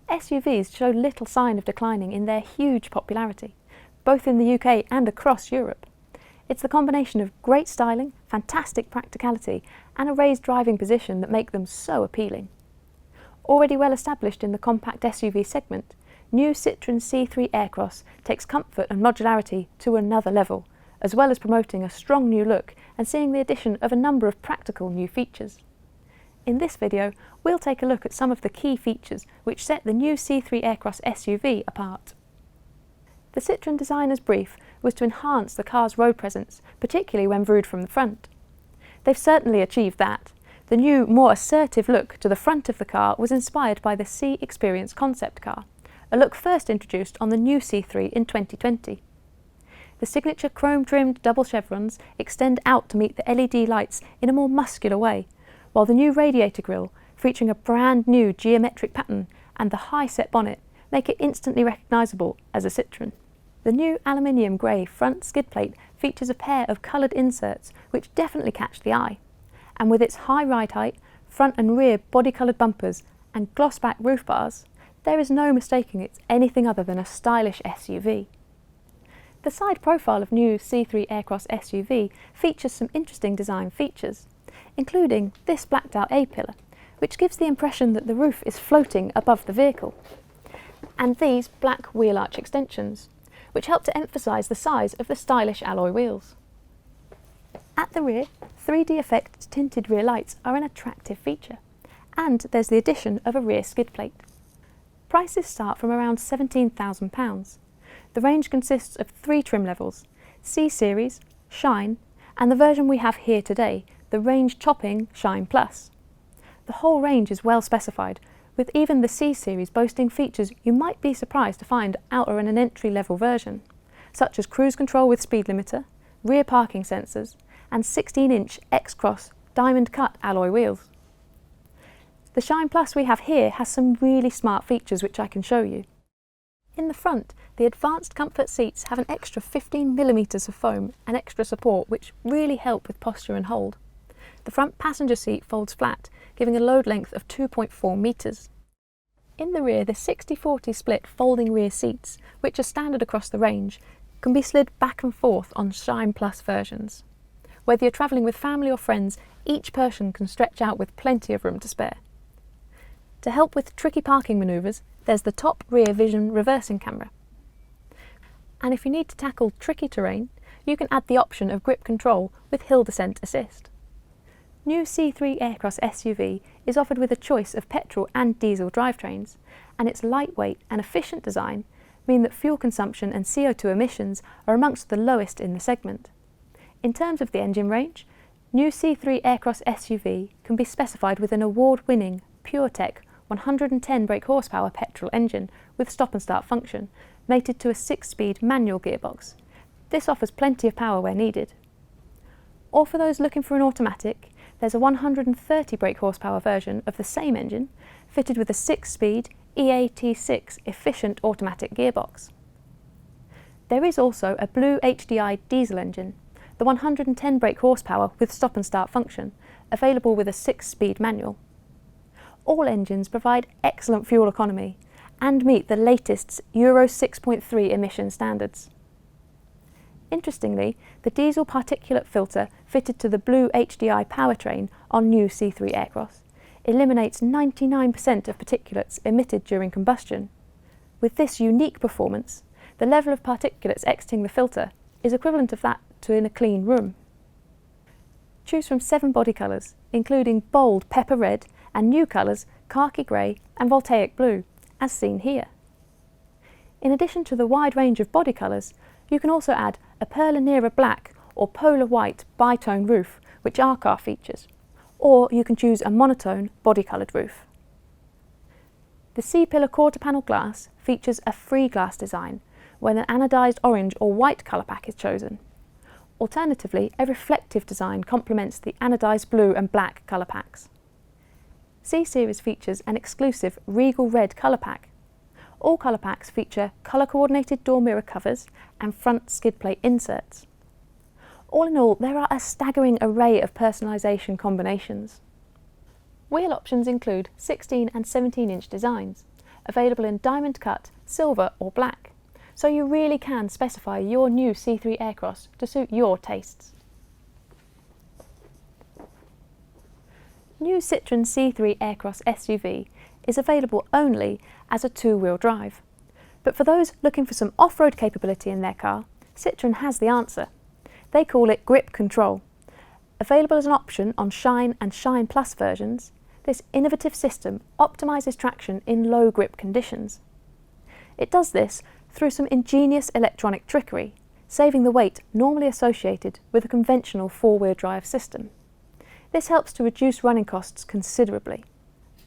SUVs show little sign of declining in their huge popularity, both in the UK and across Europe. It's the combination of great styling, fantastic practicality, and a raised driving position that make them so appealing. Already well established in the compact SUV segment, new Citroën C3 Aircross takes comfort and modularity to another level, as well as promoting a strong new look and seeing the addition of a number of practical new features. In this video, we'll take a look at some of the key features which set the new C3 Aircross SUV apart. The Citroën designer's brief was to enhance the car's road presence, particularly when viewed from the front. They've certainly achieved that. The new, more assertive look to the front of the car was inspired by the C-Experience concept car, a look first introduced on the new C3 in 2020. The signature chrome-trimmed double chevrons extend out to meet the LED lights in a more muscular way, while the new radiator grille, featuring a brand new geometric pattern, and the high-set bonnet make it instantly recognisable as a Citroën. The new aluminium grey front skid plate features a pair of coloured inserts which definitely catch the eye, and with its high ride height, front and rear body-coloured bumpers and gloss-back roof bars, there is no mistaking it's anything other than a stylish SUV. The side profile of new C3 Aircross SUV features some interesting design features, including this blacked-out A-pillar, which gives the impression that the roof is floating above the vehicle, and these black wheel arch extensions, which help to emphasise the size of the stylish alloy wheels. At the rear, 3D effect tinted rear lights are an attractive feature, and there's the addition of a rear skid plate. Prices start from around £17,000. The range consists of 3 trim levels: C-Series, Shine, and the version we have here today, the range-topping Shine Plus. The whole range is well specified, with even the C-Series boasting features you might be surprised to find out in an entry-level version, such as cruise control with speed limiter, rear parking sensors, and 16-inch X-Cross diamond-cut alloy wheels. The Shine Plus we have here has some really smart features which I can show you. In the front, the advanced comfort seats have an extra 15mm of foam and extra support which really help with posture and hold. The front passenger seat folds flat, giving a load length of 2.4 metres. In the rear, the 60-40 split folding rear seats, which are standard across the range, can be slid back and forth on Shine Plus versions. Whether you're travelling with family or friends, each person can stretch out with plenty of room to spare. To help with tricky parking manoeuvres, there's the top rear vision reversing camera. And if you need to tackle tricky terrain, you can add the option of grip control with hill descent assist. New C3 Aircross SUV is offered with a choice of petrol and diesel drivetrains, and its lightweight and efficient design mean that fuel consumption and CO2 emissions are amongst the lowest in the segment. In terms of the engine range, new C3 Aircross SUV can be specified with an award-winning PureTech 110 brake horsepower petrol engine with stop and start function, mated to a 6-speed manual gearbox. This offers plenty of power where needed. Or for those looking for an automatic, there's a 130 brake horsepower version of the same engine, fitted with a 6-speed EAT6 efficient automatic gearbox. There is also a blue HDI diesel engine, the 110 brake horsepower with stop and start function, available with a 6-speed manual. All engines provide excellent fuel economy and meet the latest Euro 6.3 emission standards. Interestingly, the diesel particulate filter fitted to the blue HDI powertrain on new C3 Aircross eliminates 99% of particulates emitted during combustion. With this unique performance, the level of particulates exiting the filter is equivalent of that to in a clean room. Choose from 7 body colours, including bold pepper red and new colours khaki grey and voltaic blue, as seen here. In addition to the wide range of body colours, you can also add a Perlanera black or polar white bi-tone roof, which are car features, or you can choose a monotone body-coloured roof. The C-pillar quarter panel glass features a free glass design when an anodised orange or white colour pack is chosen. Alternatively, a reflective design complements the anodised blue and black colour packs. C-Series features an exclusive regal red colour pack. All colour packs feature colour-coordinated door mirror covers and front skid plate inserts. All in all, there are a staggering array of personalisation combinations. Wheel options include 16 and 17-inch designs, available in diamond cut, silver or black, so you really can specify your new C3 Aircross to suit your tastes. New Citroen C3 Aircross SUV is available only as a two-wheel drive. But for those looking for some off-road capability in their car, Citroen has the answer. They call it Grip Control. Available as an option on Shine and Shine Plus versions, this innovative system optimises traction in low grip conditions. It does this through some ingenious electronic trickery, saving the weight normally associated with a conventional four-wheel drive system. This helps to reduce running costs considerably.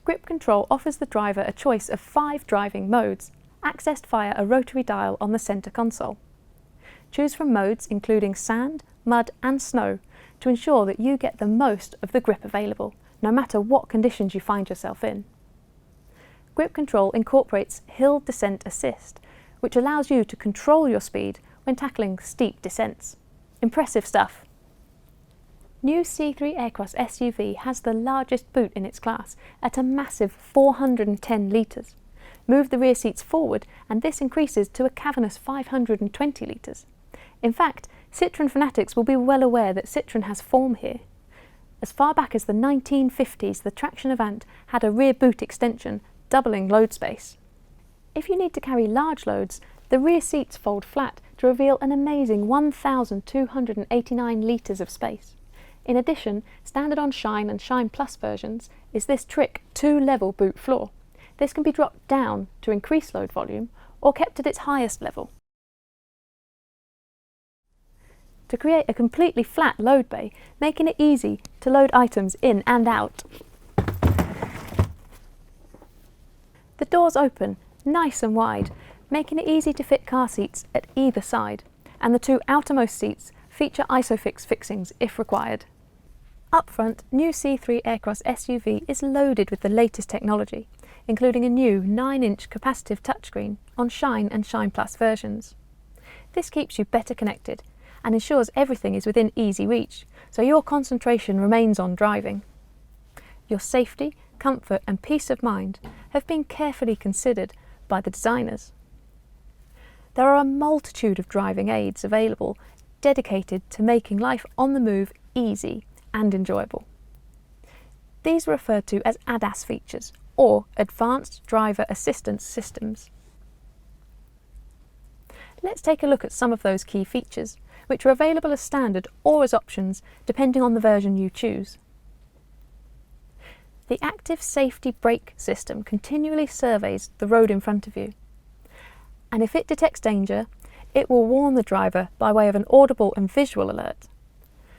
Grip Control offers the driver a choice of 5 driving modes, accessed via a rotary dial on the centre console. Choose from modes including sand, mud and snow to ensure that you get the most of the grip available, no matter what conditions you find yourself in. Grip Control incorporates hill descent assist, which allows you to control your speed when tackling steep descents. Impressive stuff! New C3 Aircross SUV has the largest boot in its class at a massive 410 litres. Move the rear seats forward and this increases to a cavernous 520 litres. In fact, Citroen fanatics will be well aware that Citroen has form here. As far back as the 1950s, the Traction Avant had a rear boot extension, doubling load space. If you need to carry large loads, the rear seats fold flat to reveal an amazing 1,289 litres of space. In addition, standard on Shine and Shine Plus versions is this trick 2-level boot floor. This can be dropped down to increase load volume or kept at its highest level. To create a completely flat load bay, making it easy to load items in and out. The doors open nice and wide, making it easy to fit car seats at either side, and the 2 outermost seats feature ISOFIX fixings if required. Up front, new C3 Aircross SUV is loaded with the latest technology, including a new 9-inch capacitive touchscreen on Shine and Shine Plus versions. This keeps you better connected and ensures everything is within easy reach, so your concentration remains on driving. Your safety, comfort and peace of mind have been carefully considered by the designers. There are a multitude of driving aids available dedicated to making life on the move easy and enjoyable. These are referred to as ADAS features, or Advanced Driver Assistance Systems. Let's take a look at some of those key features, which are available as standard or as options depending on the version you choose. The Active Safety Brake system continually surveys the road in front of you, and if it detects danger, it will warn the driver by way of an audible and visual alert.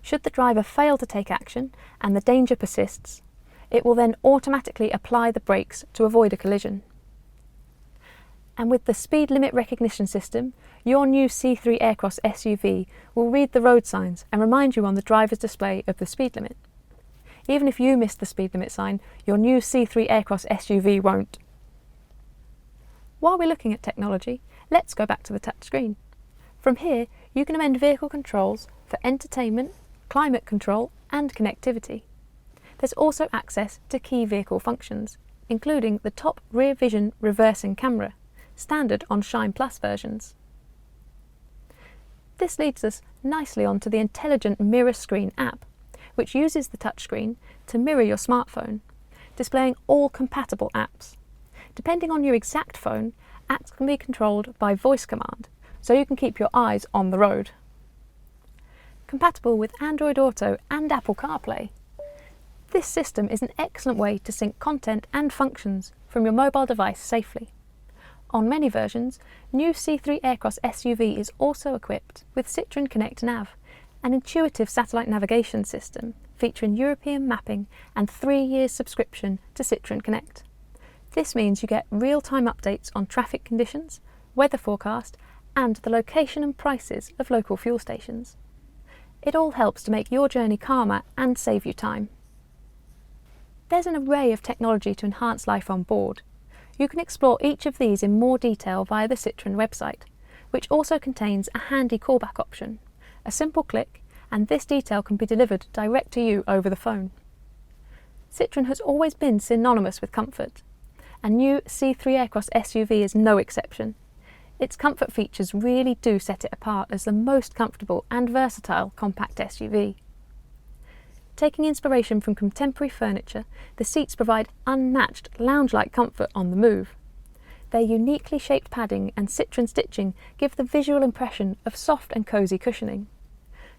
Should the driver fail to take action and the danger persists, it will then automatically apply the brakes to avoid a collision. And with the speed limit recognition system, your new C3 Aircross SUV will read the road signs and remind you on the driver's display of the speed limit. Even if you miss the speed limit sign, your new C3 Aircross SUV won't. While we're looking at technology, let's go back to the touchscreen. From here, you can amend vehicle controls for entertainment, climate control and connectivity. There's also access to key vehicle functions, including the top rear vision reversing camera, standard on Shine Plus versions. This leads us nicely onto the Intelligent Mirror Screen app, which uses the touchscreen to mirror your smartphone, displaying all compatible apps. Depending on your exact phone, apps can be controlled by voice command, so you can keep your eyes on the road. Compatible with Android Auto and Apple CarPlay, this system is an excellent way to sync content and functions from your mobile device safely. On many versions, new C3 Aircross SUV is also equipped with Citroen Connect Nav, an intuitive satellite navigation system featuring European mapping and 3 years subscription to Citroen Connect. This means you get real-time updates on traffic conditions, weather forecast, and the location and prices of local fuel stations. It all helps to make your journey calmer and save you time. There's an array of technology to enhance life on board. You can explore each of these in more detail via the Citroen website, which also contains a handy callback option. A simple click, and this detail can be delivered direct to you over the phone. Citroen has always been synonymous with comfort, and new C3 Aircross SUV is no exception. Its comfort features really do set it apart as the most comfortable and versatile compact SUV. Taking inspiration from contemporary furniture, the seats provide unmatched lounge-like comfort on the move. Their uniquely shaped padding and Citroen stitching give the visual impression of soft and cosy cushioning.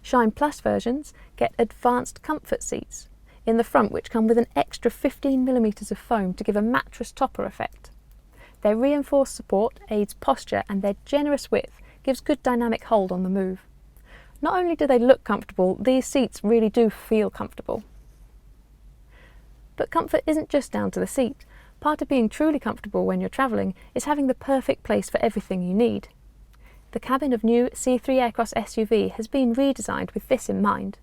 Shine Plus versions get advanced comfort seats in the front, which come with an extra 15mm of foam to give a mattress topper effect. Their reinforced support aids posture, and their generous width gives good dynamic hold on the move. Not only do they look comfortable, these seats really do feel comfortable. But comfort isn't just down to the seat. Part of being truly comfortable when you're travelling is having the perfect place for everything you need. The cabin of new C3 Aircross SUV has been redesigned with this in mind,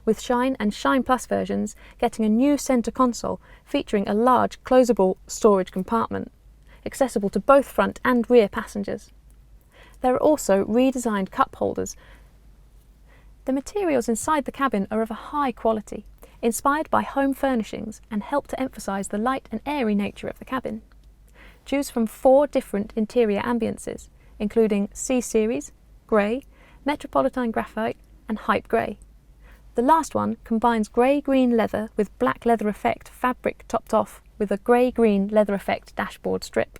with Shine and Shine Plus versions getting a new centre console featuring a large closable storage compartment, accessible to both front and rear passengers. There are also redesigned cup holders. The materials inside the cabin are of a high quality, inspired by home furnishings, and help to emphasise the light and airy nature of the cabin. Choose from 4 different interior ambiences, including C-Series, Grey, Metropolitan Graphite and Hype Grey. The last one combines grey-green leather with black leather effect fabric topped off with a grey-green leather effect dashboard strip.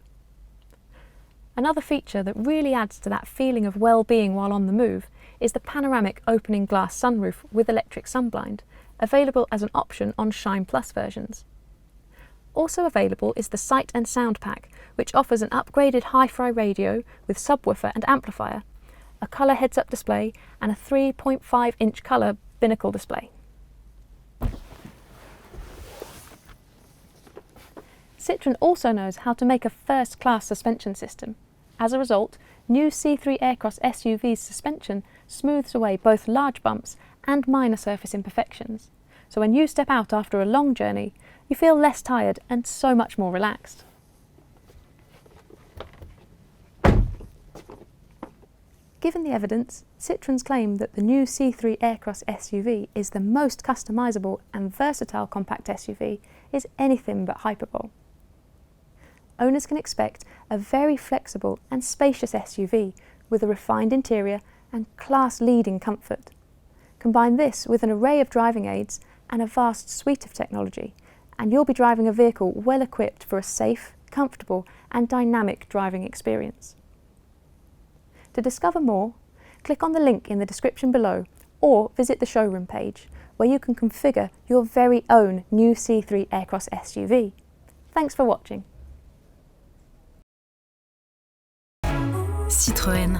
Another feature that really adds to that feeling of well-being while on the move is the panoramic opening glass sunroof with electric sunblind, available as an option on Shine Plus versions. Also available is the Sight and Sound Pack, which offers an upgraded hi-fi radio with subwoofer and amplifier, a colour heads-up display and a 3.5-inch colour binnacle display. Citroen also knows how to make a first-class suspension system. As a result, new C3 Aircross SUV's suspension smooths away both large bumps and minor surface imperfections. So when you step out after a long journey, you feel less tired and so much more relaxed. Given the evidence, Citroen's claim that the new C3 Aircross SUV is the most customisable and versatile compact SUV is anything but hyperbole. Owners can expect a very flexible and spacious SUV with a refined interior and class-leading comfort. Combine this with an array of driving aids and a vast suite of technology, and you'll be driving a vehicle well equipped for a safe, comfortable and dynamic driving experience. To discover more, click on the link in the description below or visit the showroom page, where you can configure your very own new C3 Aircross SUV. Thanks for watching. Citroën.